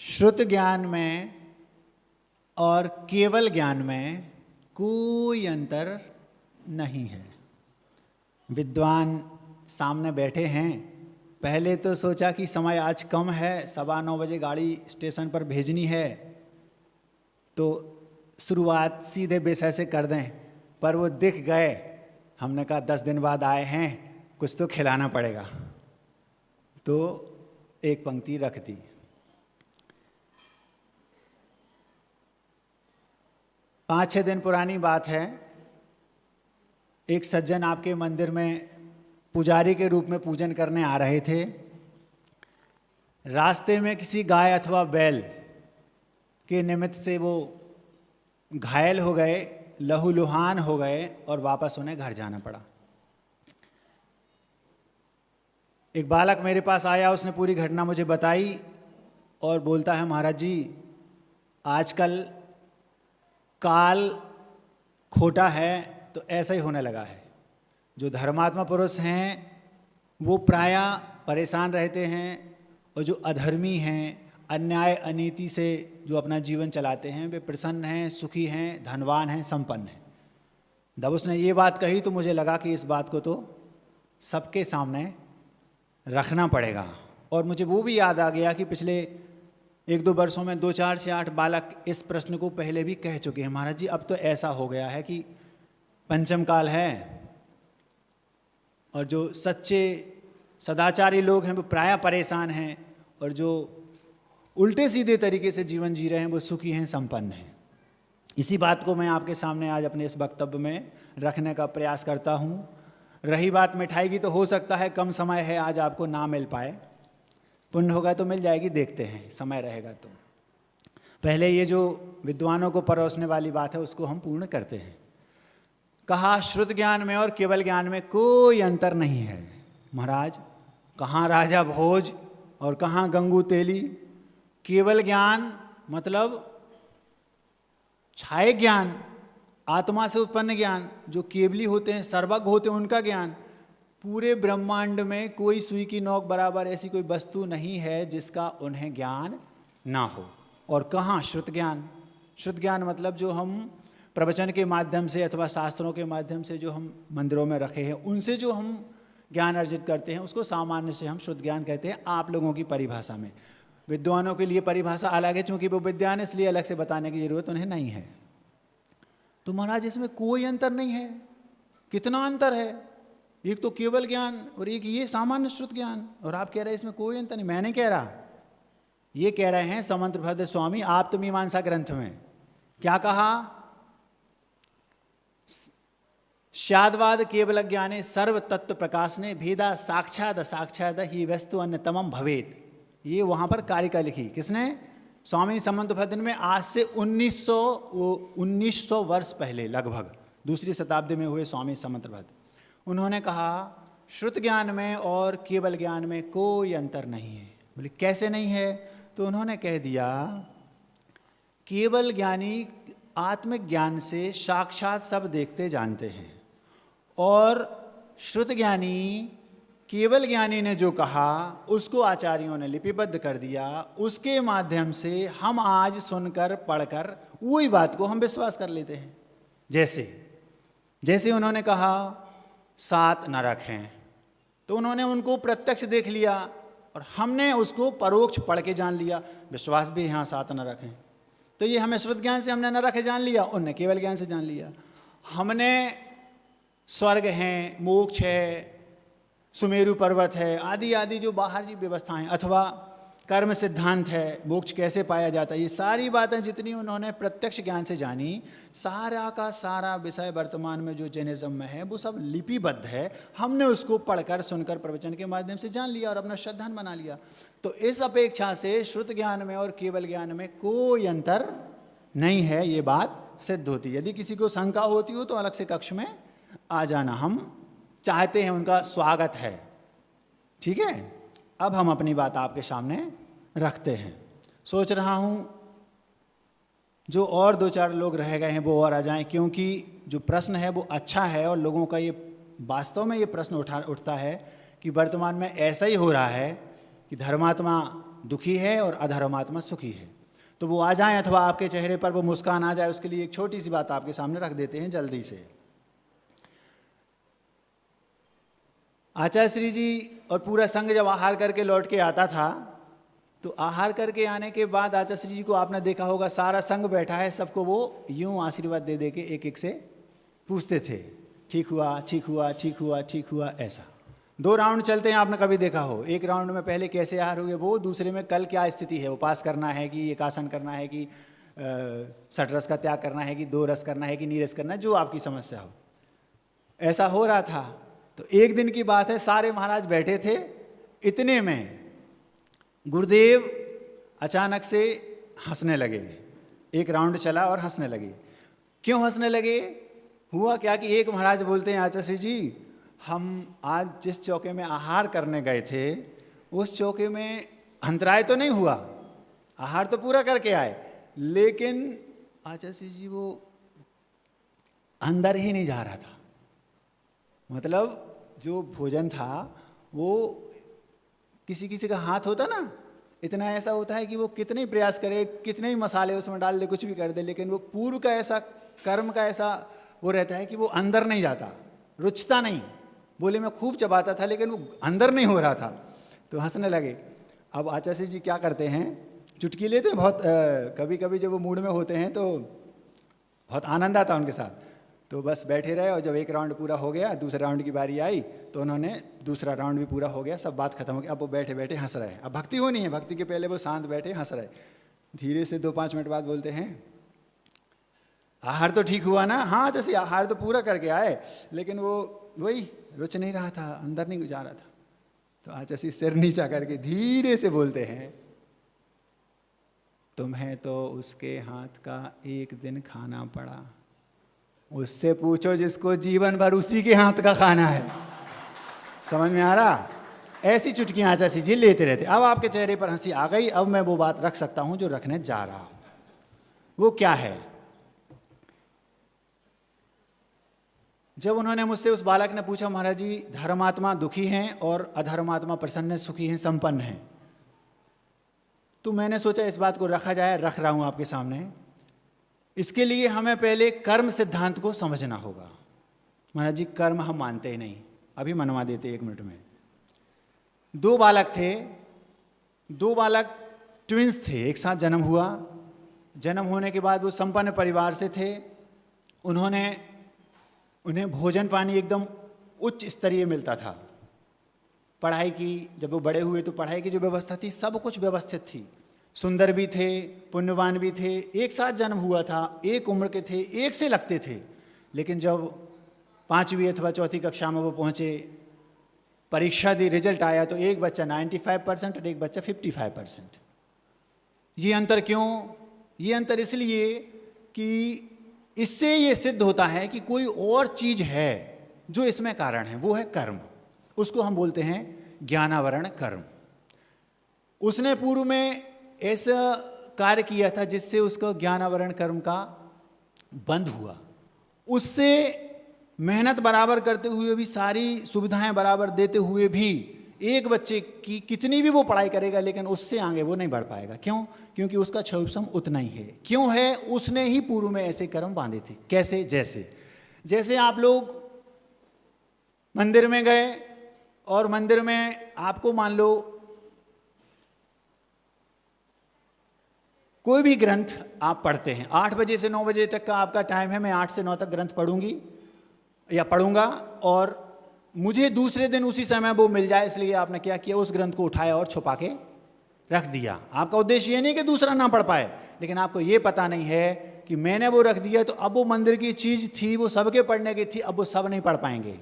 श्रुत ज्ञान में और केवल ज्ञान में कोई अंतर नहीं है। विद्वान सामने बैठे हैं, पहले तो सोचा कि समय आज कम है, 9:15 बजे गाड़ी स्टेशन पर भेजनी है, तो शुरुआत सीधे विषय से कर दें, पर वो दिख गए। हमने कहा 10 दिन बाद आए हैं, कुछ तो खिलाना पड़ेगा, तो एक पंक्ति रख दी। पाँच 6 दिन पुरानी बात है। एक सज्जन आपके मंदिर में पुजारी के रूप में पूजन करने आ रहे थे। रास्ते में किसी गाय अथवा बैल के निमित्त से वो घायल हो गए, लहूलुहान हो गए और वापस उन्हें घर जाना पड़ा। एक बालक मेरे पास आया, उसने पूरी घटना मुझे बताई और बोलता है, महाराज जी आजकल काल खोटा है, तो ऐसा ही होने लगा है। जो धर्मात्मा पुरुष हैं वो प्रायः परेशान रहते हैं, और जो अधर्मी हैं, अन्याय अनीति से जो अपना जीवन चलाते हैं, वे प्रसन्न हैं, सुखी हैं, धनवान हैं, संपन्न हैं। जब उसने ये बात कही तो मुझे लगा कि इस बात को तो सबके सामने रखना पड़ेगा। और मुझे वो भी याद आ गया कि पिछले 1-2 वर्षों में 2, 4 से 8 बालक इस प्रश्न को पहले भी कह चुके हैं, महाराज जी अब तो ऐसा हो गया है कि पंचम काल है, और जो सच्चे सदाचारी लोग हैं वो प्रायः परेशान हैं, और जो उल्टे सीधे तरीके से जीवन जी रहे हैं वो सुखी हैं, संपन्न हैं। इसी बात को मैं आपके सामने आज अपने इस वक्तव्य में रखने का प्रयास करता हूँ। रही बात मिठाई की, तो हो सकता है कम समय है, आज आपको ना मिल पाए, पुण्य होगा तो मिल जाएगी, देखते हैं समय रहेगा तो। पहले ये जो विद्वानों को परोसने वाली बात है उसको हम पूर्ण करते हैं। कहा श्रुत ज्ञान में और केवल ज्ञान में कोई अंतर नहीं है। महाराज कहाँ राजा भोज और कहाँ गंगू तेली। केवल ज्ञान मतलब छाये ज्ञान, आत्मा से उत्पन्न ज्ञान, जो केवली होते हैं, सर्वज्ञ होते हैं, उनका ज्ञान। पूरे ब्रह्मांड में कोई सुई की नोक बराबर ऐसी कोई वस्तु नहीं है जिसका उन्हें ज्ञान ना हो। और कहाँ श्रुत ज्ञान। श्रुत ज्ञान मतलब जो हम प्रवचन के माध्यम से अथवा शास्त्रों के माध्यम से जो हम मंदिरों में रखे हैं, उनसे जो हम ज्ञान अर्जित करते हैं, उसको सामान्य से हम शुद्ध ज्ञान कहते हैं आप लोगों की परिभाषा में। विद्वानों के लिए परिभाषा अलग है, चूंकि वो विद्वान, इसलिए अलग से बताने की जरूरत उन्हें नहीं है। तो महाराज इसमें कोई अंतर नहीं है। कितना अंतर है, एक तो केवल ज्ञान और एक ये सामान्य श्रुत ज्ञान, और आप कह रहे हैं इसमें कोई अंतर नहीं। मैं नहीं कह रहा, ये कह रहे हैं समंतभद्र स्वामी आप्तमीमांसा ग्रंथ में। क्या कहा? शाद्वाद केवल ज्ञाने सर्व तत्व प्रकाशने भेदा साक्षाद साक्षाद ही वस्तु अन्यतमम भवेत। ये वहाँ पर कारिका लिखी किसने? स्वामी समंतभद्र में। आज से 1900 वर्ष पहले, लगभग 2री शताब्दी में हुए स्वामी समंतभद्र। उन्होंने कहा श्रुत ज्ञान में और केवल ज्ञान में कोई अंतर नहीं है। बोले कैसे नहीं है? तो उन्होंने कह दिया केवल ज्ञानी आत्मिक ज्ञान से साक्षात सब देखते जानते हैं, और श्रुत ज्ञानी केवल ज्ञानी ने जो कहा उसको आचार्यों ने लिपिबद्ध कर दिया। उसके माध्यम से हम आज सुनकर पढ़कर वही बात को हम विश्वास कर लेते हैं। जैसे उन्होंने कहा 7 नरक हैं, तो उन्होंने उनको प्रत्यक्ष देख लिया और हमने उसको परोक्ष पढ़ के जान लिया। विश्वास भी यहाँ 7 नरक हैं, तो ये हमें श्रुत ज्ञान से हमने नरक है जान लिया, उनने केवल ज्ञान से जान लिया। हमने स्वर्ग हैं, मोक्ष है, सुमेरु पर्वत है, आदि आदि जो बाहर की व्यवस्थाएं, अथवा कर्म सिद्धांत है, मोक्ष कैसे पाया जाता है, ये सारी बातें जितनी उन्होंने प्रत्यक्ष ज्ञान से जानी, सारा का सारा विषय वर्तमान में जो जैनिज्म में है वो सब लिपिबद्ध है। हमने उसको पढ़कर सुनकर प्रवचन के माध्यम से जान लिया और अपना श्रद्धान बना लिया। तो इस अपेक्षा से श्रुत ज्ञान में और केवल ज्ञान में कोई अंतर नहीं है, ये बात सिद्ध होती है। यदि किसी को शंका होती हो तो अलग से कक्ष में आ जाना, हम चाहते हैं, उनका स्वागत है। ठीक है, अब हम अपनी बात आपके सामने रखते हैं। सोच रहा हूँ जो और 2-4 लोग रह गए हैं वो और आ जाएं, क्योंकि जो प्रश्न है वो अच्छा है, और लोगों का ये वास्तव में ये प्रश्न उठता है कि वर्तमान में ऐसा ही हो रहा है कि धर्मात्मा दुखी है और अधर्मात्मा सुखी है। तो वो आ जाए अथवा आपके चेहरे पर वो मुस्कान आ जाए, उसके लिए एक छोटी सी बात आपके सामने रख देते हैं जल्दी से। आचार्य श्री जी और पूरा संघ जब आहार करके लौट के आता था, तो आहार करके आने के बाद आचार्य श्री जी को आपने देखा होगा, सारा संघ बैठा है, सबको वो यूं आशीर्वाद दे दे के एक एक से पूछते थे, ठीक हुआ, ठीक हुआ, ठीक हुआ, ठीक हुआ। ऐसा 2 राउंड चलते हैं, आपने कभी देखा हो। एक राउंड में पहले कैसे आहार हुए वो, दूसरे में कल क्या स्थिति है, उपास करना है कि एकासन करना है कि षट का त्याग करना है कि 2 रस करना है कि नीरस करना है, जो आपकी समस्या हो। ऐसा हो रहा था। तो एक दिन की बात है, सारे महाराज बैठे थे, इतने में गुरुदेव अचानक से हंसने लगे। एक राउंड चला और हंसने लगे। क्यों हंसने लगे? हुआ क्या कि एक महाराज बोलते हैं, आचार्य श्री जी हम आज जिस चौके में आहार करने गए थे उस चौके में अंतराय तो नहीं हुआ, आहार तो पूरा करके आए, लेकिन आचार्य श्री जी वो अंदर ही नहीं जा रहा था। मतलब जो भोजन था वो किसी किसी का हाथ होता ना, इतना ऐसा होता है कि वो कितने ही प्रयास करे, कितने ही मसाले उसमें डाल दे, कुछ भी कर दे, लेकिन वो पूर्व का ऐसा कर्म का ऐसा वो रहता है कि वो अंदर नहीं जाता, रुचता नहीं। बोले मैं खूब चबाता था लेकिन वो अंदर नहीं हो रहा था। तो हंसने लगे। अब आचार्य जी क्या करते हैं, चुटकी लेते हैं बहुत, कभी कभी जब वो मूड में होते हैं तो बहुत आनंद आता उनके साथ। तो बस बैठे रहे और जब एक राउंड पूरा हो गया, दूसरे राउंड की बारी आई तो उन्होंने दूसरा राउंड भी पूरा हो गया, सब बात खत्म हो गई। अब वो बैठे बैठे हंस रहे। अब भक्ति होनी है, भक्ति के पहले वो शांत बैठे हंस रहे। धीरे से 2-5 मिनट बाद बोलते हैं, आहार तो ठीक हुआ ना? हाँ जैसे आहार तो पूरा करके आए, लेकिन वो वही रुच नहीं रहा था, अंदर नहीं जा रहा था। तो आचार्य सिर नीचा करके धीरे से बोलते हैं, तुम्हें तो उसके हाथ का एक दिन खाना पड़ा, उससे पूछो जिसको जीवन भर उसी के हाथ का खाना है। समझ में आ रहा? ऐसी चुटकियां आचार्य जी लेते रहते। अब आपके चेहरे पर हंसी आ गई। अब मैं वो बात रख सकता हूं जो रखने जा रहा हूं। वो क्या है? जब उन्होंने मुझसे, उस बालक ने पूछा, महाराज जी धर्मात्मा दुखी हैं और अधर्मात्मा प्रसन्न सुखी हैं, संपन्न हैं, तो मैंने सोचा इस बात को रखा जाए, रख रहा हूं आपके सामने। इसके लिए हमें पहले कर्म सिद्धांत को समझना होगा। महाराज जी कर्म हम मानते ही नहीं, अभी मनवा देते 1 मिनट में। 2 बालक थे, 2 बालक ट्विंस थे, एक साथ जन्म हुआ। जन्म होने के बाद वो संपन्न परिवार से थे। उन्हें भोजन पानी एकदम उच्च स्तरीय मिलता था। पढ़ाई की, जब वो बड़े हुए तो पढ़ाई की जो व्यवस्था थी सब कुछ व्यवस्थित थी। सुंदर भी थे, पुण्यवान भी थे, एक साथ जन्म हुआ था, एक उम्र के थे, एक से लगते थे। लेकिन जब 5वीं अथवा 4थी कक्षा में वो पहुँचे, परीक्षा दी, रिजल्ट आया तो एक बच्चा 95% और एक बच्चा 55%। ये अंतर क्यों? ये अंतर इसलिए कि इससे ये सिद्ध होता है कि कोई और चीज है जो इसमें कारण है, वो है कर्म। उसको हम बोलते हैं ज्ञानावरण कर्म। उसने पूर्व में ऐसा कार्य किया था जिससे उसका ज्ञानावरण कर्म का बंद हुआ। उससे मेहनत बराबर करते हुए भी, सारी सुविधाएं बराबर देते हुए भी, एक बच्चे की कितनी भी वो पढ़ाई करेगा लेकिन उससे आगे वो नहीं बढ़ पाएगा। क्यों? क्योंकि उसका क्षौभसम उतना ही है। क्यों है? उसने ही पूर्व में ऐसे कर्म बांधे थे। कैसे? जैसे आप लोग मंदिर में गए और मंदिर में आपको मान लो कोई भी ग्रंथ आप पढ़ते हैं, 8 बजे से 9 बजे तक का आपका टाइम है, मैं 8 से 9 तक ग्रंथ पढ़ूंगी या पढ़ूंगा, और मुझे दूसरे दिन उसी समय वो मिल जाए, इसलिए आपने क्या किया, उस ग्रंथ को उठाया और छुपा के रख दिया। आपका उद्देश्य ये नहीं कि दूसरा ना पढ़ पाए, लेकिन आपको ये पता नहीं है कि मैंने वो रख दिया तो अब वो मंदिर की चीज थी, वो सबके पढ़ने की थी, अब वो सब नहीं पढ़ पाएंगे,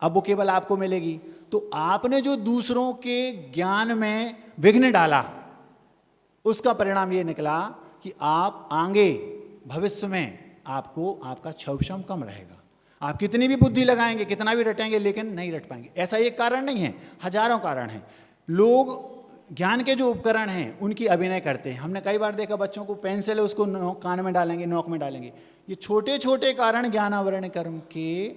अब वो केवल आपको मिलेगी। तो आपने जो दूसरों के ज्ञान में विघ्न डाला, उसका परिणाम ये निकला कि आप आगे भविष्य में आपको आपका क्षौभसम कम रहेगा। आप कितनी भी बुद्धि लगाएंगे, कितना भी रटेंगे, लेकिन नहीं रट पाएंगे। ऐसा एक कारण नहीं है, हजारों कारण हैं। लोग ज्ञान के जो उपकरण हैं उनकी अभिनय करते हैं। हमने कई बार देखा बच्चों को पेंसिल है उसको कान में डालेंगे, नोक में डालेंगे। ये छोटे छोटे कारण ज्ञानावरण कर्म के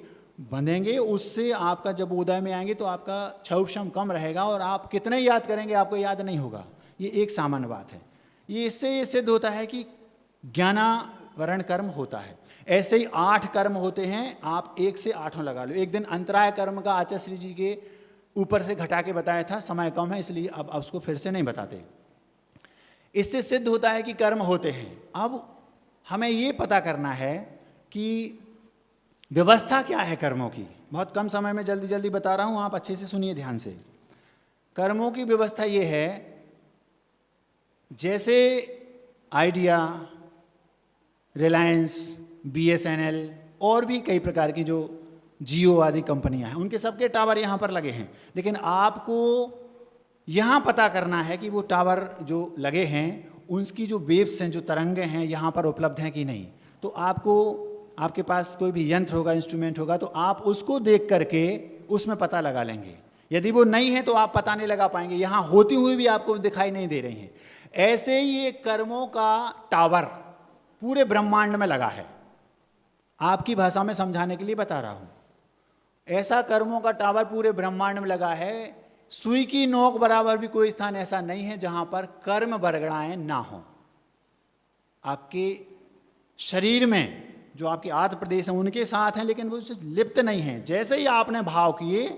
बंधेंगे, उससे आपका जब उदय में आएंगे तो आपका क्षौभसम कम रहेगा और आप कितने याद करेंगे आपको याद नहीं होगा। ये एक सामान्य बात है। ये इससे ये सिद्ध होता है कि ज्ञानावरण कर्म होता है। ऐसे ही 8 कर्म होते हैं, आप 1 से 8 लगा लो। एक दिन अंतराय कर्म का आचार्य श्री जी के ऊपर से घटा के बताया था, समय कम है इसलिए अब उसको फिर से नहीं बताते। इससे सिद्ध होता है कि कर्म होते हैं। अब हमें ये पता करना है कि व्यवस्था क्या है कर्मों की। बहुत कम समय में जल्दी जल्दी बता रहा हूँ, आप अच्छे से सुनिए ध्यान से। कर्मों की व्यवस्था ये है, जैसे आइडिया, रिलायंस, BSNL और भी कई प्रकार की जो जियो आदि कंपनियां हैं, उनके सबके टावर यहाँ पर लगे हैं। लेकिन आपको यहाँ पता करना है कि वो टावर जो लगे हैं उनकी जो वेव्स हैं, जो तरंगें हैं, यहाँ पर उपलब्ध हैं कि नहीं। तो आपको, आपके पास कोई भी यंत्र होगा, इंस्ट्रूमेंट होगा, तो आप उसको देख करके उसमें पता लगा लेंगे। यदि वो नहीं है तो आप पता नहीं लगा पाएंगे, यहाँ होती हुई भी आपको दिखाई नहीं दे रही हैं। ऐसे ही ये कर्मों का टावर पूरे ब्रह्मांड में लगा है। आपकी भाषा में समझाने के लिए बता रहा हूँ। ऐसा कर्मों का टावर पूरे ब्रह्मांड में लगा है। सुई की नोक बराबर भी कोई स्थान ऐसा नहीं है जहां पर कर्म बरगड़ाएं ना हो। आपके शरीर में जो आपके आत्म प्रदेश हैं उनके साथ हैं, लेकिन वो उससे लिप्त नहीं है। जैसे ही आपने भाव किए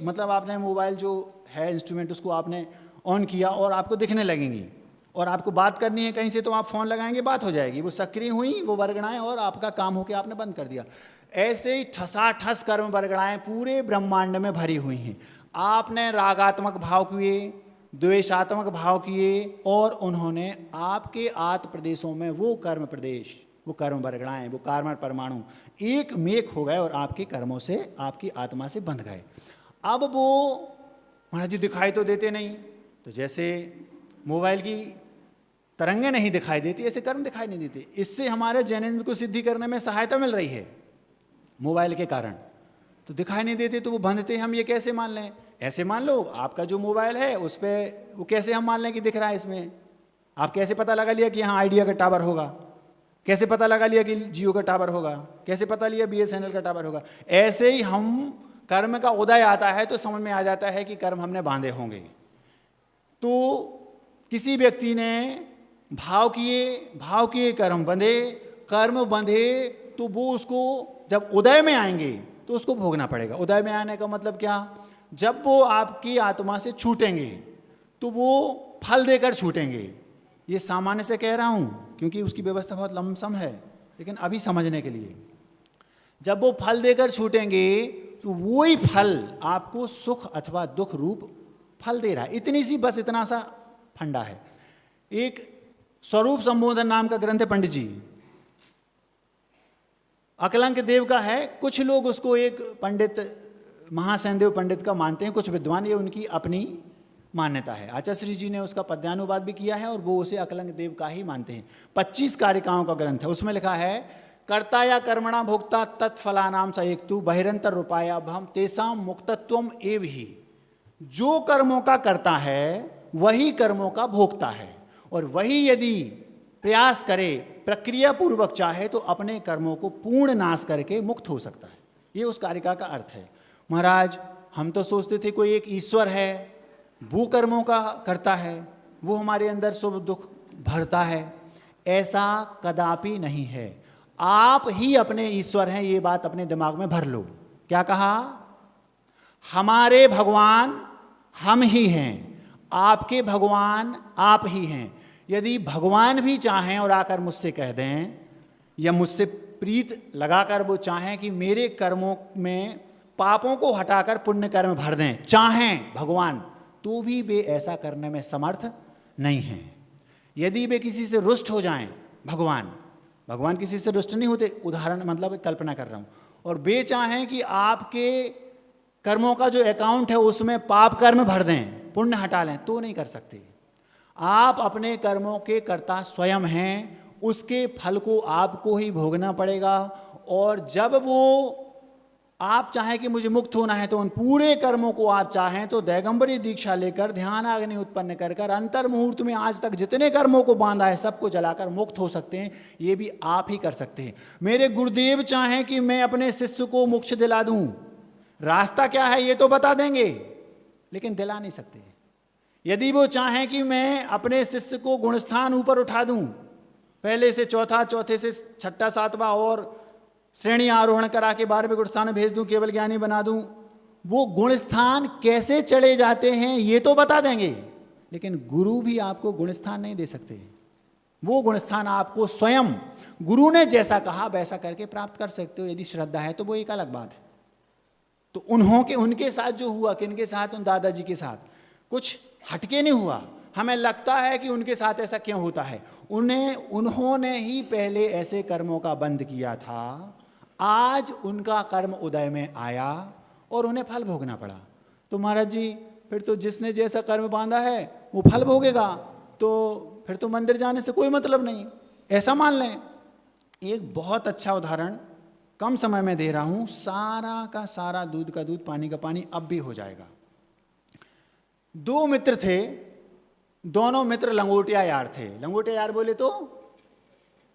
मतलब आपने मोबाइल जो है इंस्ट्रूमेंट उसको आपने ऑन किया और आपको दिखने लगेंगी, और आपको बात करनी है कहीं से तो आप फ़ोन लगाएंगे, बात हो जाएगी, वो सक्रिय हुई, वो बरगड़ाएं और आपका काम हो के आपने बंद कर दिया। ऐसे ही ठसाठस कर्म बरगड़ाएं पूरे ब्रह्मांड में भरी हुई हैं। आपने रागात्मक भाव किए, द्वेषात्मक भाव किए, और उन्होंने आपके आत्म प्रदेशों में वो कर्म प्रदेश, वो कर्म बरगड़ाएं, वो कार्मण परमाणु एक मेक हो गए और आपके कर्मों से, आपकी आत्मा से बंध गए। अब वो महाराज जी दिखाई तो देते नहीं, तो जैसे मोबाइल की तरंगें नहीं दिखाई देती, ऐसे कर्म दिखाई नहीं देते। इससे हमारे जैनिज्म को सिद्धि करने में सहायता मिल रही है मोबाइल के कारण। तो दिखाई नहीं देते तो वो बंधते, हम ये कैसे मान लें? ऐसे मान लो आपका जो मोबाइल है उस पर वो कैसे हम मान लें कि दिख रहा है इसमें? आप कैसे पता लगा लिया कि यहाँ आइडिया का टावर होगा? कैसे पता लगा लिया कि जियो का टावर होगा? कैसे पता लिया BSNL का टावर होगा? ऐसे ही हम कर्म का उदय आता है तो समझ में आ जाता है कि कर्म हमने बांधे होंगे। तो किसी व्यक्ति ने भाव किए कर्म बंधे तो वो उसको जब उदय में आएंगे तो उसको भोगना पड़ेगा। उदय में आने का मतलब क्या? जब वो आपकी आत्मा से छूटेंगे तो वो फल देकर छूटेंगे। ये सामान्य से कह रहा हूँ क्योंकि उसकी व्यवस्था बहुत लमसम है, लेकिन अभी समझने के लिए, जब वो फल देकर छूटेंगे तो वही फल आपको सुख अथवा दुख रूप फल दे रहा है। इतनी सी, बस इतना सा फंडा है। एक स्वरूप संबोधन नाम का ग्रंथ है पंडित जी, अकलंक देव का है। कुछ लोग उसको एक पंडित, महासैनदेव पंडित का मानते हैं, कुछ विद्वान, ये उनकी अपनी मान्यता है। आचार्य श्री जी ने उसका पद्यानुवाद भी किया है और वो उसे अकलंक देव का ही मानते हैं। 25 कारिकाओं का ग्रंथ है। उसमें लिखा है, कर्ता या कर्मणा भोक्ता तत्फलानाम स एकतु बहिरंतर रूपाया भम तेसाम मुक्तत्वम एव ही। जो कर्मों का करता है वही कर्मों का भोगता है, और वही यदि प्रयास करे, प्रक्रिया पूर्वक चाहे, तो अपने कर्मों को पूर्ण नाश करके मुक्त हो सकता है। ये उस कारिका का अर्थ है। महाराज हम तो सोचते थे कोई एक ईश्वर है, वो कर्मों का करता है, वो हमारे अंदर शुभ दुख भरता है। ऐसा कदापि नहीं है। आप ही अपने ईश्वर हैं, ये बात अपने दिमाग में भर लो। क्या कहा? हमारे भगवान हम ही हैं, आपके भगवान आप ही हैं। यदि भगवान भी चाहें और आकर मुझसे कह दें, या मुझसे प्रीत लगाकर वो चाहें कि मेरे कर्मों में पापों को हटाकर पुण्य कर्म भर दें, चाहें भगवान, तो भी वे ऐसा करने में समर्थ नहीं हैं। यदि वे किसी से रुष्ट हो जाएं, भगवान किसी से रुष्ट नहीं होते, उदाहरण मतलब कल्पना कर रहा हूं, और वे चाहें कि आपके कर्मों का जो अकाउंट है उसमें पाप कर्म भर दें, पुण्य हटा लें, तो नहीं कर सकते। आप अपने कर्मों के कर्ता स्वयं हैं, उसके फल को आपको ही भोगना पड़ेगा। और जब वो आप चाहें कि मुझे मुक्त होना है, तो उन पूरे कर्मों को आप चाहें तो दैगंबरी दीक्षा लेकर ध्यान अग्नि उत्पन्न कर कर अंतर मुहूर्त में आज तक जितने कर्मों को बांधा है सबको जलाकर मुक्त हो सकते हैं। ये भी आप ही कर सकते हैं। मेरे गुरुदेव चाहें कि मैं अपने शिष्य को मोक्ष दिला दूं, रास्ता क्या है ये तो बता देंगे, लेकिन दिला नहीं सकते। यदि वो चाहें कि मैं अपने शिष्य को गुणस्थान ऊपर उठा दूं, पहले से चौथा, चौथे से छठा, सातवां और श्रेणी आरोहण करा के 12वें गुणस्थान में भेज दूं, केवल ज्ञानी बना दूं, वो गुणस्थान कैसे चढ़े जाते हैं ये तो बता देंगे, लेकिन गुरु भी आपको गुणस्थान नहीं दे सकते। वो गुणस्थान आपको स्वयं गुरु ने जैसा कहा वैसा करके प्राप्त कर सकते हो, यदि श्रद्धा है तो वो एक अलग बात है। तो उनके साथ जो हुआ, किनके साथ, उन दादाजी के साथ कुछ हटके नहीं हुआ। हमें लगता है कि उनके साथ ऐसा क्यों होता है, उन्होंने ही पहले ऐसे कर्मों का बंध किया था, आज उनका कर्म उदय में आया और उन्हें फल भोगना पड़ा। तो महाराज जी फिर तो जिसने जैसा कर्म बांधा है वो फल भोगेगा, तो फिर तो मंदिर जाने से कोई मतलब नहीं, ऐसा मान लें। एक बहुत अच्छा उदाहरण कम समय में दे रहा हूं, सारा का सारा दूध का दूध, पानी का पानी अब भी हो जाएगा। दो मित्र थे, दोनों मित्र लंगोटिया यार थे। लंगोटिया यार बोले तो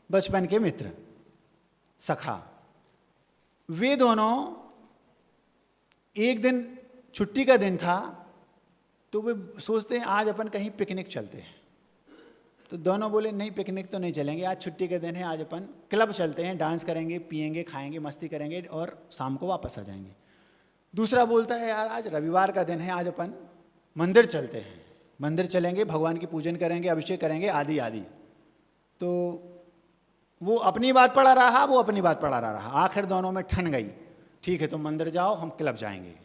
बचपन के मित्र, सखा। वे दोनों, एक दिन छुट्टी का दिन था, तो वे सोचते हैं आज अपन कहीं पिकनिक चलते हैं। तो दोनों बोले नहीं, पिकनिक तो नहीं चलेंगे, आज छुट्टी के दिन है, आज अपन क्लब चलते हैं, डांस करेंगे, पिएंगे, खाएंगे, मस्ती करेंगे और शाम को वापस आ जाएंगे। दूसरा बोलता है यार आज रविवार का दिन है, आज अपन मंदिर चलते हैं, मंदिर चलेंगे, भगवान की पूजन करेंगे, अभिषेक करेंगे, आदि आदि। तो वो अपनी बात पढ़ा रहा, वो अपनी बात पढ़ा रहा। आखिर दोनों में ठन गई, ठीक है तुम मंदिर जाओ, हम क्लब जाएंगे।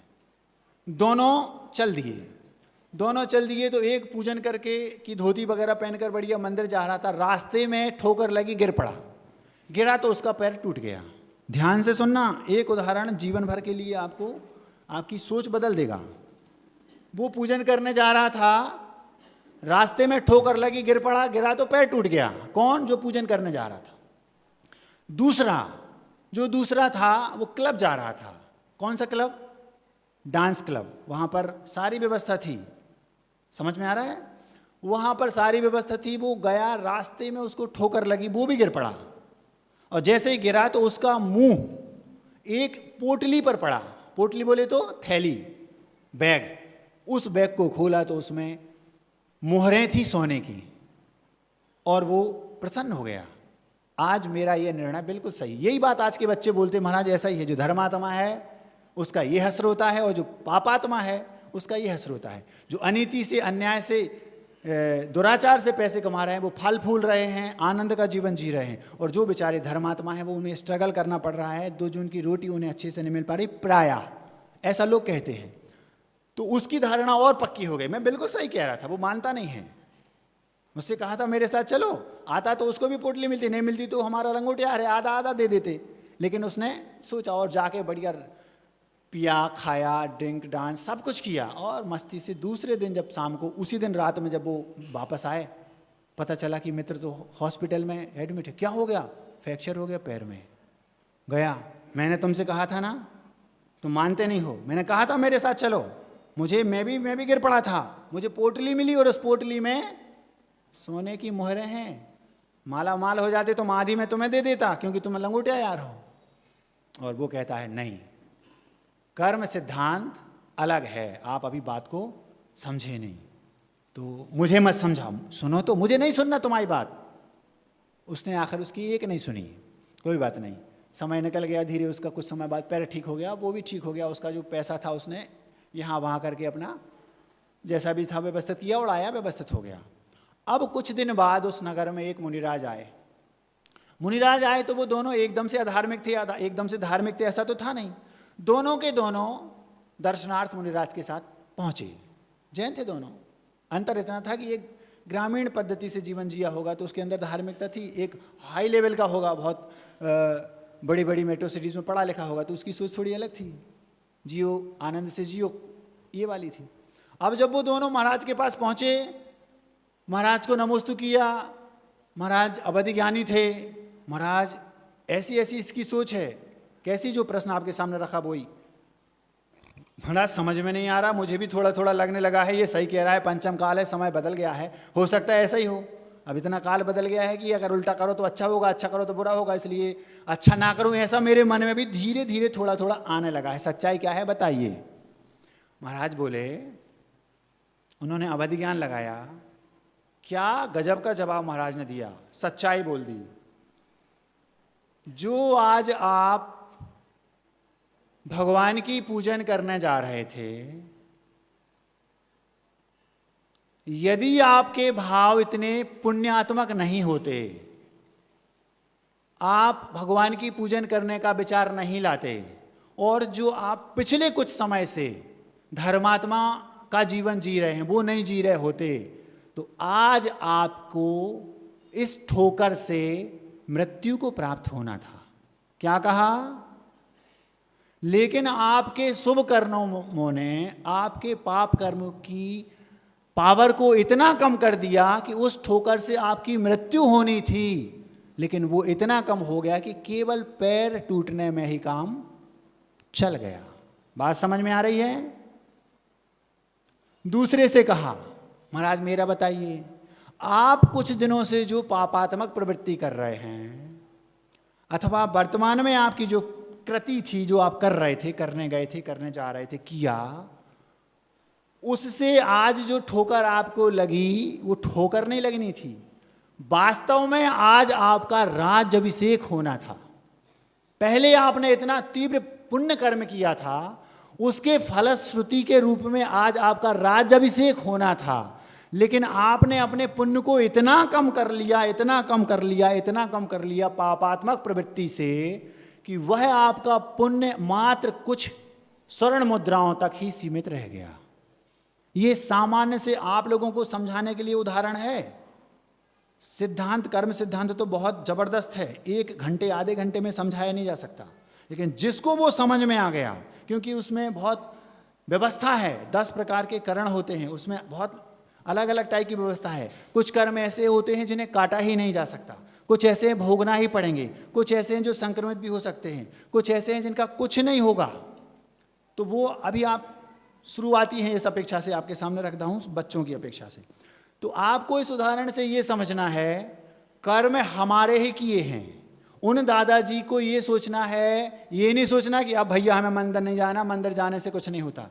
दोनों चल दिए। तो एक पूजन करके कि धोती वगैरह पहनकर बढ़िया मंदिर जा रहा था, रास्ते में ठोकर लगी, गिर पड़ा। गिरा तो उसका पैर टूट गया। ध्यान से सुनना, एक उदाहरण जीवन भर के लिए आपको आपकी सोच बदल देगा। वो पूजन करने जा रहा था, रास्ते में ठोकर लगी, गिर पड़ा, गिरा तो पैर टूट गया। कौन? जो पूजन करने जा रहा था। दूसरा था वो क्लब जा रहा था। कौन सा क्लब? Dance club. वहां पर सारी व्यवस्था थी, समझ में आ रहा है? वहां पर सारी व्यवस्था थी। वो गया, रास्ते में उसको ठोकर लगी, वो भी गिर पड़ा, और जैसे ही गिरा तो उसका मुंह एक पोटली पर पड़ा। पोटली बोले तो थैली, बैग। उस बैग को खोला तो उसमें मोहरें थी सोने की, और वो प्रसन्न हो गया। आज मेरा ये निर्णय बिल्कुल सही। यही बात आज के बच्चे बोलते, महाराज ऐसा ही है, जो धर्मात्मा है उसका ये हश्र होता है, और जो पापात्मा है उसका ये हश्र होता है। जो अनीति से, अन्याय से, दुराचार से पैसे कमा रहे हैं वो फल फूल रहे हैं, आनंद का जीवन जी रहे हैं, और जो बेचारे धर्मात्मा हैं वो उन्हें स्ट्रगल करना पड़ रहा है, 2 जून की रोटी उन्हें अच्छे से नहीं मिल पा रही, प्रायः ऐसा लोग कहते हैं। तो उसकी धारणा और पक्की हो गई। मैं बिल्कुल सही कह रहा था, वो मानता नहीं है। मुझसे कहा था मेरे साथ चलो, आता तो उसको भी पोटली मिलती, नहीं मिलती तो हमारा लंगोटिया है, आधा आधा दे देते। लेकिन उसने सोचा और जाके बढ़िया पिया, खाया, ड्रिंक, डांस सब कुछ किया, और मस्ती से दूसरे दिन जब शाम को, उसी दिन रात में जब वो वापस आए, पता चला कि मित्र तो हॉस्पिटल में एडमिट है। क्या हो गया? फ्रैक्चर हो गया पैर में। गया, मैंने तुमसे कहा था ना, तुम मानते नहीं हो, मैंने कहा था मेरे साथ चलो। मैं भी गिर पड़ा था, मुझे पोटली मिली, और उस पोटली में सोने की मोहरें हैं। माला माल हो जाते तो आधी में तुम्हें दे देता, क्योंकि तुम लंगोटिया यार हो। और वो कहता है नहीं, कर्म सिद्धांत अलग है, आप अभी बात को समझे नहीं, तो मुझे मत समझाओ, सुनो तो, मुझे नहीं सुनना तुम्हारी बात। उसने आखिर उसकी एक नहीं सुनी। कोई बात नहीं, समय निकल गया, धीरे उसका कुछ समय बाद पैर ठीक हो गया, वो भी ठीक हो गया। उसका जो पैसा था उसने यहाँ वहाँ करके अपना जैसा भी था व्यवस्थित किया, और आया, व्यवस्थित हो गया। अब कुछ दिन बाद उस नगर में एक मुनिराज आए तो वो दोनों एकदम से अधार्मिक थे, एकदम से धार्मिक थे ऐसा तो था नहीं। दोनों के दोनों दर्शनार्थ मुनिराज के साथ पहुंचे। जैन थे दोनों। अंतर इतना था कि एक ग्रामीण पद्धति से जीवन जिया होगा तो उसके अंदर धार्मिकता थी, एक हाई लेवल का होगा, बहुत बड़ी बड़ी मेट्रो सिटीज़ में पढ़ा लिखा होगा तो उसकी सोच थोड़ी अलग थी। जियो, आनंद से जियो, ये वाली थी। अब जब वो दोनों महाराज के पास पहुंचे, महाराज को नमोस्तु किया। महाराज अवधि ज्ञानी थे। महाराज ऐसी ऐसी इसकी सोच है, कैसी? जो प्रश्न आपके सामने रखा वही। महाराज समझ में नहीं आ रहा, मुझे भी थोड़ा थोड़ा लगने लगा है, ये सही कह रहा है, पंचम काल है, समय बदल गया है, हो सकता है ऐसा ही हो। अब इतना काल बदल गया है कि अगर उल्टा करो तो अच्छा होगा, अच्छा करो तो बुरा होगा, इसलिए अच्छा ना करूं, ऐसा मेरे मन में भी धीरे धीरे थोड़ा थोड़ा आने लगा है। सच्चाई क्या है बताइए? महाराज बोले उन्होंने अवधि ज्ञान लगाया। क्या गजब का जवाब महाराज ने दिया, सच्चाई बोल दी। जो आज आप भगवान की पूजन करने जा रहे थे, यदि आपके भाव इतने पुण्यात्मक नहीं होते, आप भगवान की पूजन करने का विचार नहीं लाते, और जो आप पिछले कुछ समय से धर्मात्मा का जीवन जी रहे हैं वो नहीं जी रहे होते, तो आज आपको इस ठोकर से मृत्यु को प्राप्त होना था। क्या कहा? लेकिन आपके शुभ कर्मों ने आपके पाप कर्मों की पावर को इतना कम कर दिया कि उस ठोकर से आपकी मृत्यु होनी थी, लेकिन वो इतना कम हो गया कि केवल पैर टूटने में ही काम चल गया। बात समझ में आ रही है? दूसरे से कहा, महाराज मेरा बताइए, आप कुछ दिनों से जो पापात्मक प्रवृत्ति कर रहे हैं, अथवा वर्तमान में आपकी जो कृति थी, जो आप कर रहे थे, करने गए थे, करने जा रहे थे, किया, उससे आज जो ठोकर आपको लगी वो ठोकर नहीं लगनी थी। वास्तव में आज आपका राज्याभिषेक होना था। पहले आपने इतना तीव्र पुण्य कर्म किया था, उसके फलश्रुति के रूप में आज आपका राज्याभिषेक होना था, लेकिन आपने अपने पुण्य को इतना कम कर लिया, इतना कम कर लिया, इतना कम कर लिया पापात्मक प्रवृत्ति से, कि वह आपका पुण्य मात्र कुछ स्वर्ण मुद्राओं तक ही सीमित रह गया। ये सामान्य से आप लोगों को समझाने के लिए उदाहरण है। सिद्धांत, कर्म सिद्धांत तो बहुत जबरदस्त है, 1 घंटे आधे घंटे में समझाया नहीं जा सकता, लेकिन जिसको वो समझ में आ गया, क्योंकि उसमें बहुत व्यवस्था है, 10 प्रकार के करण होते हैं, उसमें बहुत अलग अलग टाइप की व्यवस्था है। कुछ कर्म ऐसे होते हैं जिन्हें काटा ही नहीं जा सकता, कुछ ऐसे हैं भोगना ही पड़ेंगे, कुछ ऐसे हैं जो संक्रमित भी हो सकते हैं, कुछ ऐसे हैं जिनका कुछ नहीं होगा। तो वो अभी आप शुरुआती हैं, इस अपेक्षा से आपके सामने रखता हूँ, बच्चों की अपेक्षा से। तो आपको इस उदाहरण से ये समझना है, कर्म हमारे ही किए हैं। उन दादाजी को ये सोचना है, ये नहीं सोचना कि अब भैया हमें मंदिर नहीं जाना, मंदिर जाने से कुछ नहीं होता,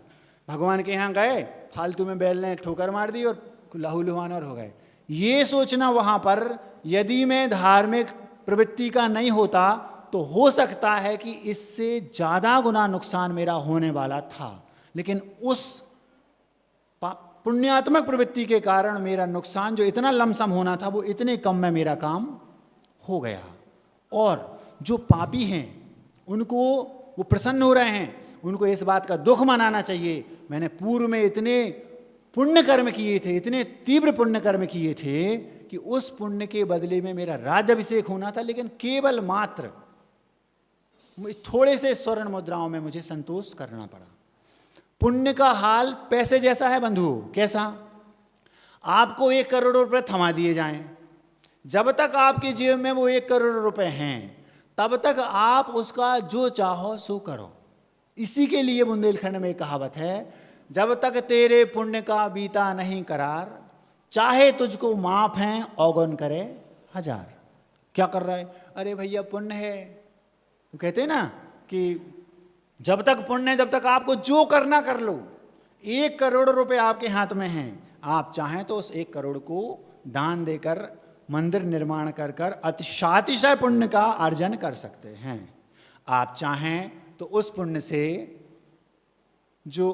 भगवान के यहाँ गए, फालतू में बैल ने ठोकर मार दी और लहू लुहान और हो गए। ये सोचना वहाँ पर, यदि मैं धार्मिक प्रवृत्ति का नहीं होता तो हो सकता है कि इससे ज़्यादा गुना नुकसान मेरा होने वाला था, लेकिन उस पुण्यात्मक प्रवृत्ति के कारण मेरा नुकसान जो इतना लमसम होना था वो इतने कम में मेरा काम हो गया। और जो पापी हैं उनको वो प्रसन्न हो रहे हैं, उनको इस बात का दुख मनाना चाहिए, मैंने पूर्व में इतने पुण्य कर्म किए थे, इतने तीव्र पुण्य कर्म किए थे कि उस पुण्य के बदले में मेरा राज्याभिषेक होना था, लेकिन केवल मात्र थोड़े से स्वर्ण मुद्राओं में मुझे संतोष करना पड़ा। पुण्य का हाल पैसे जैसा है बंधु। कैसा? आपको 1 करोड़ रुपए थमा दिए जाएं, जब तक आपके जेब में वो 1 करोड़ रुपए हैं तब तक आप उसका जो चाहो सो करो। इसी के लिए बुंदेलखंड में कहावत है, जब तक तेरे पुण्य का बीता नहीं करार, चाहे तुझको माफ हैं औगुन करे 1000। क्या कर रहा है? अरे भैया पुण्य है, तो कहते हैं ना कि जब तक पुण्य है, जब तक आपको जो करना कर लो। 1 करोड़ रुपए आपके हाथ में हैं, आप चाहें तो उस 1 करोड़ को दान देकर मंदिर निर्माण कर कर अतिशय पुण्य का अर्जन कर सकते हैं। आप चाहें तो उस पुण्य से जो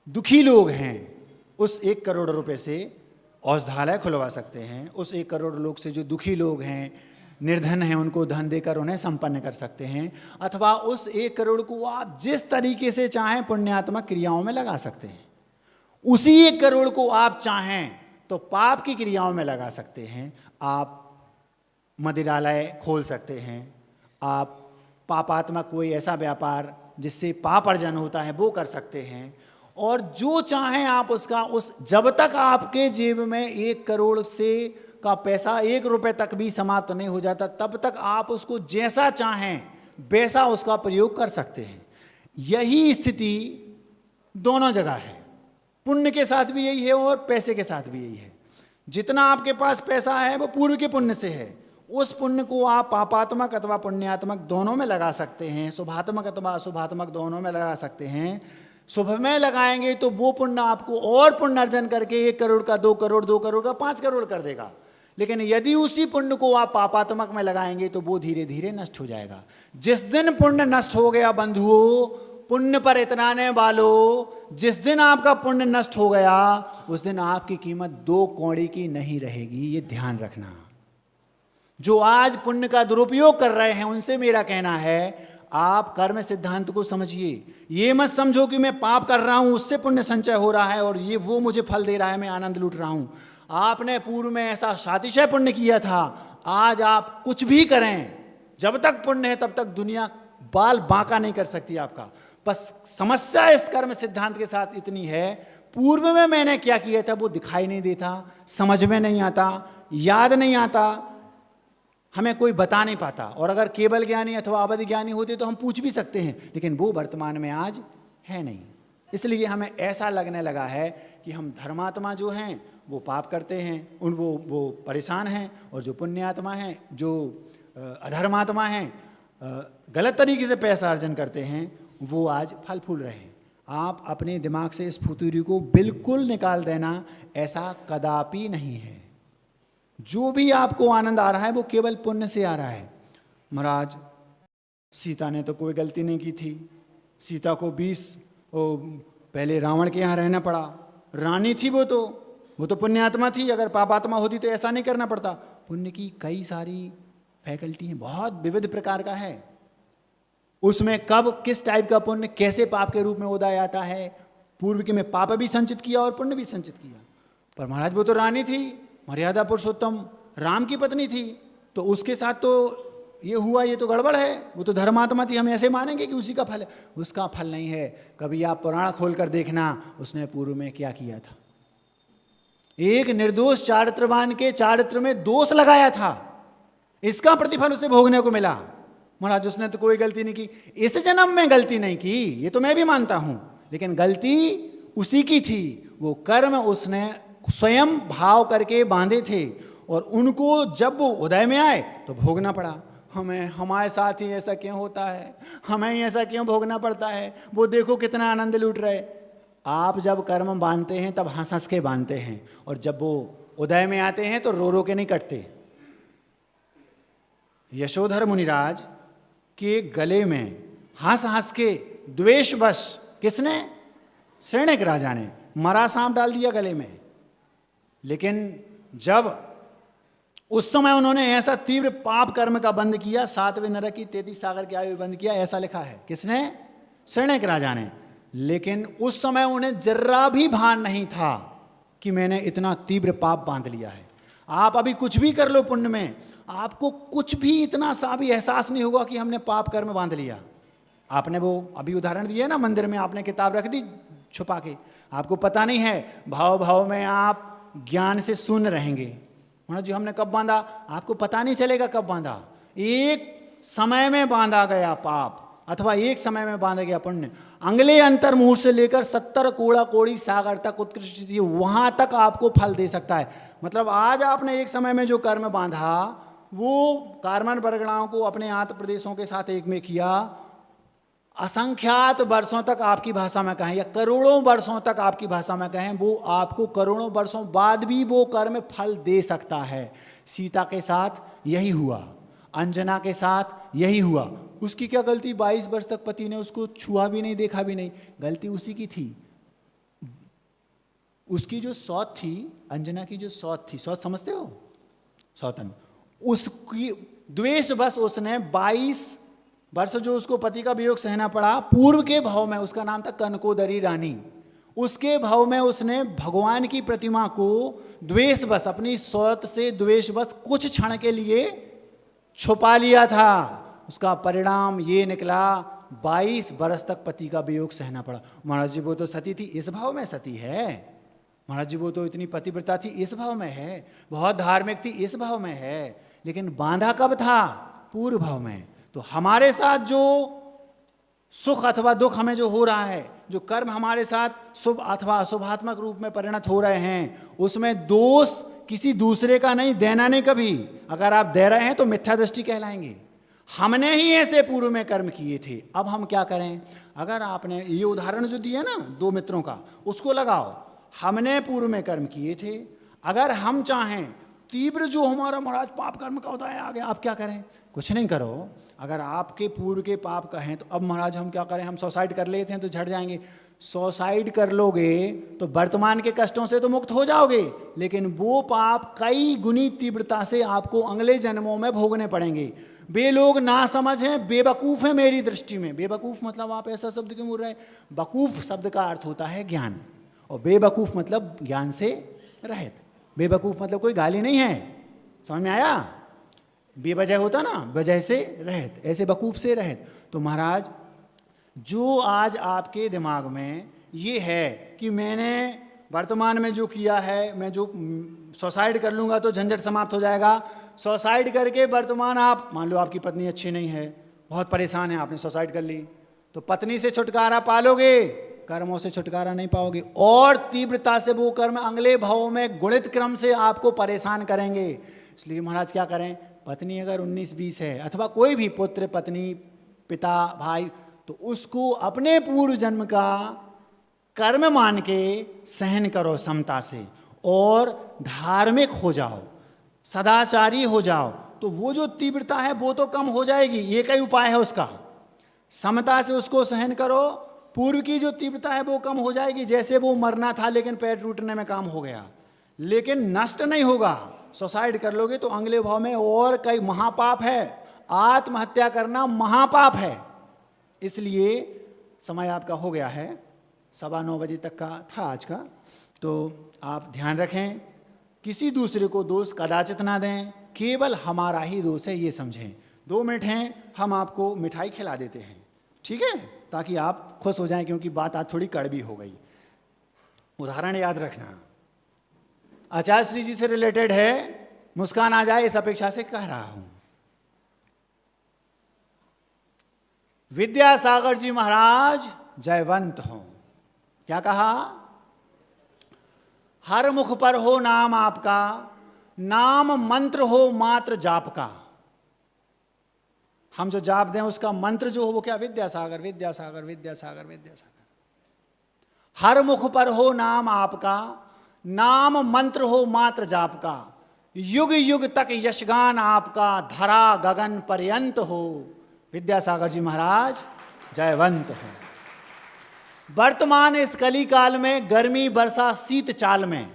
दुखी लोग हैं उस 1 करोड़ रुपए से औषधालय खुलवा सकते हैं। उस 1 करोड़ लोग से जो दुखी लोग हैं, निर्धन हैं, उनको धन देकर उन्हें संपन्न कर सकते हैं। अथवा उस 1 करोड़ को आप जिस तरीके से चाहें पुण्यात्मक क्रियाओं में लगा सकते हैं। उसी 1 करोड़ को आप चाहें तो पाप की क्रियाओं में लगा सकते हैं। आप मदिरालय खोल सकते हैं, आप पापात्मक कोई ऐसा व्यापार जिससे पाप अर्जन होता है वो कर सकते हैं, और जो चाहें आप उसका जब तक आपके जेब में 1 करोड़ से का पैसा 1 रुपए तक भी समाप्त नहीं हो जाता, तब तक आप उसको जैसा चाहें वैसा उसका प्रयोग कर सकते हैं। यही स्थिति दोनों जगह है, पुण्य के साथ भी यही है और पैसे के साथ भी यही है। जितना आपके पास पैसा है वो पूर्व के पुण्य से है, उस पुण्य को आप पापात्मक अथवा पुण्यात्मक दोनों में लगा सकते हैं, शुभात्मक अथवा अशुभात्मक दोनों में लगा सकते हैं। शुभ में लगाएंगे तो वो पुण्य आपको और पुण्य अर्जन करके 1 करोड़ का, 2 करोड़, 2 करोड़ का, 5 करोड़ कर देगा। लेकिन यदि उसी पुण्य को आप पापात्मक में लगाएंगे तो वो धीरे धीरे नष्ट हो जाएगा। जिस दिन पुण्य नष्ट हो गया बंधुओं, पुण्य पर इतराने वालों, जिस दिन आपका पुण्य नष्ट हो गया उस दिन आपकी कीमत 2 कौड़ी की नहीं रहेगी। ये ध्यान रखना। जो आज पुण्य का दुरुपयोग कर रहे हैं उनसे मेरा कहना है, आप कर्म सिद्धांत को समझिए। ये मत समझो कि मैं पाप कर रहा हूं उससे पुण्य संचय हो रहा है और ये वो मुझे फल दे रहा है, मैं आनंद लूट रहा हूं। आपने पूर्व में ऐसा शातिशय पुण्य किया था, आज आप कुछ भी करें, जब तक पुण्य है तब तक दुनिया बाल बांका नहीं कर सकती आपका। बस समस्या इस कर्म सिद्धांत के साथ इतनी है, पूर्व में मैंने क्या किया था वो दिखाई नहीं देता, समझ में नहीं आता, याद नहीं आता, हमें कोई बता नहीं पाता। और अगर केवल ज्ञानी अथवा अवधि ज्ञानी होते तो हम पूछ भी सकते हैं, लेकिन वो वर्तमान में आज है नहीं। इसलिए हमें ऐसा लगने लगा है कि हम धर्मात्मा जो हैं वो पाप करते हैं, वो परेशान हैं, और जो पुण्यात्मा हैं, जो अधर्मात्मा हैं, गलत तरीके से पैसा अर्जन करते हैं, वो आज फल फूल रहे हैं। आप अपने दिमाग से इस फुतूरी को बिल्कुल निकाल देना, ऐसा कदापि नहीं है। जो भी आपको आनंद आ रहा है वो केवल पुण्य से आ रहा है। महाराज, सीता ने तो कोई गलती नहीं की थी, सीता को 20 पहले रावण के यहाँ रहना पड़ा, रानी थी वो तो पुण्यात्मा थी। अगर पापात्मा होती तो ऐसा नहीं करना पड़ता। पुण्य की कई सारी फैकल्टी हैं, बहुत विविध प्रकार का है। उसमें कब किस टाइप का पुण्य कैसे पाप के रूप में उदय आता है। पूर्व के में पाप भी संचित किया और पुण्य भी संचित किया। पर महाराज वो तो रानी थी, मर्यादा पुरुषोत्तम राम की पत्नी थी, तो उसके साथ तो ये हुआ, ये तो गड़बड़ है। वो तो धर्मात्मा थी, हम ऐसे मानेंगे कि उसी का फल है? उसका फल नहीं है। कभी आप पुराण खोलकर देखना, उसने पूर्व में क्या किया था। एक निर्दोष चारित्रवान के चारित्र में दोष लगाया था, इसका प्रतिफल उसे भोगने को मिला। महाराज उसने तो कोई गलती नहीं की, इस जन्म में गलती नहीं की, ये तो मैं भी मानता हूं, लेकिन गलती उसी की थी। वो कर्म उसने स्वयं भाव करके बांधे थे और उनको जब वो उदय में आए तो भोगना पड़ा। हमारे साथ ही ऐसा क्यों होता है, हमें ही ऐसा क्यों भोगना पड़ता है। वो देखो कितना आनंद लूट रहे। आप जब कर्म बांधते हैं तब हंस हंस के बांधते हैं, और जब वो उदय में आते हैं तो रो रो के नहीं कटते। यशोधर मुनिराज के गले में हंस हंस के द्वेषवश किसने, शृणिक राजा ने मरा सांप डाल दिया गले में। लेकिन जब उस समय उन्होंने ऐसा तीव्र पाप कर्म का बंद किया, 7वें नरक की 33 सागर की आयु बंद किया, ऐसा लिखा है। किसने? शृणिक राजा ने। लेकिन उस समय उन्हें जर्रा भी भान नहीं था कि मैंने इतना तीव्र पाप बांध लिया है। आप अभी कुछ भी कर लो पुण्य में, आपको कुछ भी इतना सा भी एहसास नहीं होगा कि हमने पाप कर्म बांध लिया। आपने वो अभी उदाहरण दिया ना, मंदिर में आपने किताब रख दी छुपा के, आपको पता नहीं है, भाव भाव में आप ज्ञान से सुन रहेंगे। महाराज जी हमने कब बांधा, आपको पता नहीं चलेगा कब बांधा। एक समय में बांधा गया पाप अथवा एक समय में बांधा गया पुण्य, अगले अंतर मुहूर्त से लेकर 70 कोड़ा कोड़ी सागर तक उत्कृष्ट स्थिति, वहां तक आपको फल दे सकता है। मतलब आज आपने एक समय में जो कर्म बांधा, वो कार्बन परगणाओं को अपने आंत प्रदेशों के साथ एक में किया, असंख्यात वर्षों तक आपकी भाषा में कहें या करोड़ों वर्षों तक आपकी भाषा में कहें, वो आपको करोड़ों वर्षों बाद भी वो कर्म फल दे सकता है। सीता के साथ यही हुआ, अंजना के साथ यही हुआ। उसकी क्या गलती, 22 वर्ष तक पति ने उसको छुआ भी नहीं, देखा भी नहीं, गलती उसी की थी। उसकी जो सौत थी, अंजना की जो सौत थी, सौत समझते हो, सौतन, उसकी द्वेष बस उसने 22 वर्ष जो उसको पति का वियोग सहना पड़ा, पूर्व के भाव में, उसका नाम था कनकोदरी रानी, उसके भाव में उसने भगवान की प्रतिमा को द्वेषवश, अपनी सौत से द्वेषवश कुछ क्षण के लिए छुपा लिया था। उसका परिणाम ये निकला, 22 वर्ष तक पति का वियोग सहना पड़ा। महाराज जी वो तो सती थी, इस भाव में सती है। महाराज जी वो तो इतनी पतिव्रता थी, इस भाव में है। बहुत धार्मिक थी, इस भाव में है। लेकिन बांधा कब था? पूर्व भाव में। तो हमारे साथ जो सुख अथवा दुख हमें जो हो रहा है, जो कर्म हमारे साथ शुभ अथवा अशुभात्मक रूप में परिणत हो रहे हैं, उसमें दोष किसी दूसरे का नहीं, देना नहीं कभी। अगर आप दे रहे हैं तो मिथ्या दृष्टि कहलाएंगे। हमने ही ऐसे पूर्व में कर्म किए थे, अब हम क्या करें। अगर आपने ये उदाहरण जो दिया ना दो मित्रों का, उसको लगाओ। हमने पूर्व में कर्म किए थे, अगर हम चाहें तीव्र जो हमारा महाराज पाप कर्म का होता है आगे, आप क्या करें, कुछ नहीं करो। अगर आपके पूर्व के पाप का है तो अब महाराज हम क्या करें, हम सुसाइड कर लेते हैं तो झड़ जाएंगे। सुसाइड कर लोगे तो वर्तमान के कष्टों से तो मुक्त हो जाओगे, लेकिन वो पाप कई गुनी तीव्रता से आपको अगले जन्मों में भोगने पड़ेंगे। वे लोग ना समझ हैं, बेवकूफ़ हैं मेरी दृष्टि में। बेवकूफ़ मतलब आप ऐसा शब्द क्यों बोल रहे हैं। वकूफ़ शब्द का अर्थ होता है ज्ञान, और बेवकूफ़ मतलब ज्ञान से रहित। बेवकूफ़ मतलब कोई गाली नहीं है, समझ में आया। बेवजह होता ना, वजह से रहित, ऐसे वकूफ़ से रहित। तो महाराज जो आज आपके दिमाग में ये है कि मैंने वर्तमान में जो किया है, मैं जो सुसाइड कर लूँगा तो झंझट समाप्त हो जाएगा। सुसाइड करके वर्तमान आप मान लो आपकी पत्नी अच्छी नहीं है, बहुत परेशान है, आपने सुसाइड कर ली, तो पत्नी से छुटकारा पालोगे, कर्मों से छुटकारा नहीं पाओगे, और तीव्रता से वो कर्म अगले भावों में गुणित क्रम से आपको परेशान करेंगे। इसलिए महाराज क्या करें, पत्नी अगर 19-20 है, अथवा कोई भी पुत्र पत्नी पिता भाई, तो उसको अपने पूर्व जन्म का कर्म मान के सहन करो समता से, और धार्मिक हो जाओ, सदाचारी हो जाओ, तो वो जो तीव्रता है वो तो कम हो जाएगी। ये कई उपाय है उसका, समता से उसको सहन करो, पूर्व की जो तीव्रता है वो कम हो जाएगी। जैसे वो मरना था लेकिन पैर टूटने में काम हो गया, लेकिन नष्ट नहीं होगा। सुसाइड कर लोगे तो अगले भाव में और कई महापाप है, आत्महत्या करना महापाप है। इसलिए समय आपका हो गया है, 9:15 बजे तक का था आज का, तो आप ध्यान रखें, किसी दूसरे को दोष कदाचित ना दें, केवल हमारा ही दोष है ये समझें। 2 मिनट हैं, हम आपको मिठाई खिला देते हैं, ठीक है, ताकि आप खुश हो जाएं, क्योंकि बात आज थोड़ी कड़वी हो गई। उदाहरण याद रखना, आचार्य श्री जी से रिलेटेड है, मुस्कान आ जाए इस अपेक्षा से कह रहा हूं। विद्यासागर जी महाराज जयवंत हो। क्या कहा, हर मुख पर हो नाम आपका, नाम मंत्र हो मात्र जाप का। हम जो जाप दें उसका मंत्र जो हो वो क्या, विद्यासागर विद्यासागर विद्यासागर विद्यासागर। हर मुख पर हो नाम आपका, नाम मंत्र हो मात्र जाप का। युग युग तक यशगान आपका, धरा गगन पर्यंत हो। विद्यासागर जी महाराज जयवंत हो। वर्तमान इस कली काल में गर्मी वर्षा शीत चाल में,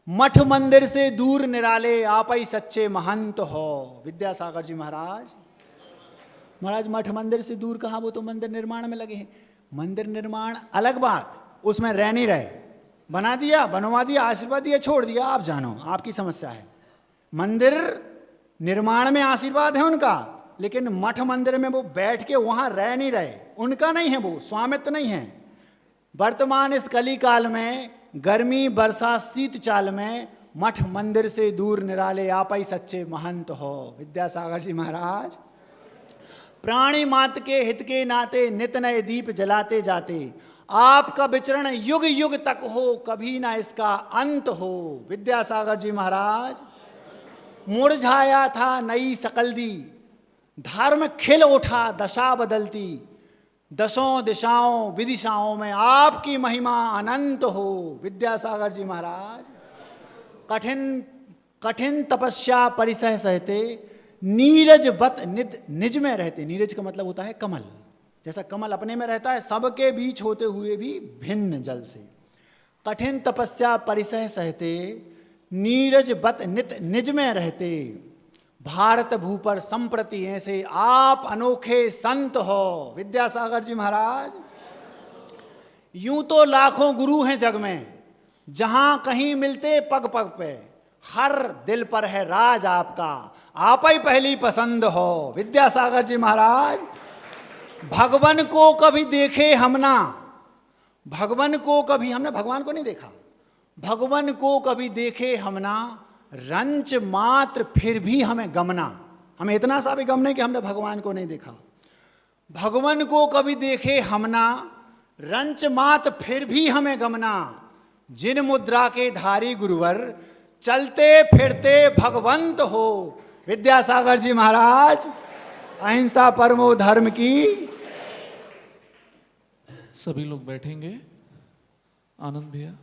मठ मंदिर से दूर निराले आप ही सच्चे महंत हो। विद्यासागर जी महाराज। महाराज मठ मंदिर से दूर कहाँ, वो तो मंदिर निर्माण में लगे हैं। मंदिर निर्माण अलग बात, उसमें रह नहीं रहे, बना दिया बनवा दिया आशीर्वाद दिया छोड़ दिया, आप जानो आपकी समस्या है। मंदिर निर्माण में आशीर्वाद है उनका, लेकिन मठ मंदिर में वो बैठ के वहां रह नहीं रहे, उनका नहीं है, वो स्वामित्व नहीं है। वर्तमान इस कली काल में गर्मी वर्षा शीत चाल में मठ मंदिर से दूर निराले आप ही सच्चे महंत हो। विद्यासागर जी महाराज। प्राणी मात्र के हित के नाते नित नए दीप जलाते जाते, आपका विचरण युग युग तक हो, कभी ना इसका अंत हो। विद्यासागर जी महाराज। मुरझाया था नई सकलदी, धर्म खिल उठा दशा बदलती, दसों दिशाओं विदिशाओं में आपकी महिमा अनंत हो। विद्यासागर जी महाराज। कठिन कठिन तपस्या परिसह सहते, नीरज बत निज में रहते। नीरज का मतलब होता है कमल, जैसा कमल अपने में रहता है सबके बीच होते हुए भी भिन्न जल से। कठिन तपस्या परिसह सहते, नीरज बत निज में रहते, भारत भू पर संप्रति ऐसे आप अनोखे संत हो। विद्यासागर जी महाराज। यूं तो लाखों गुरु हैं जग में, जहां कहीं मिलते पग पग पे, हर दिल पर है राज आपका, आप ही पहली पसंद हो। विद्यासागर जी महाराज। भगवान को कभी देखे हम ना, भगवान को कभी हमने भगवान को नहीं देखा, भगवान को कभी देखे हम ना, रंच मात्र फिर भी हमें गमना। हमें इतना सा भी गम नहीं कि हमने भगवान को नहीं देखा। भगवान को कभी देखे हम ना, रंच मात्र फिर भी हमें गमना। जिन मुद्रा के धारी गुरुवर, चलते फिरते भगवंत हो। विद्यासागर जी महाराज, अहिंसा परमो धर्म की। सभी लोग बैठेंगे। आनंद भैया।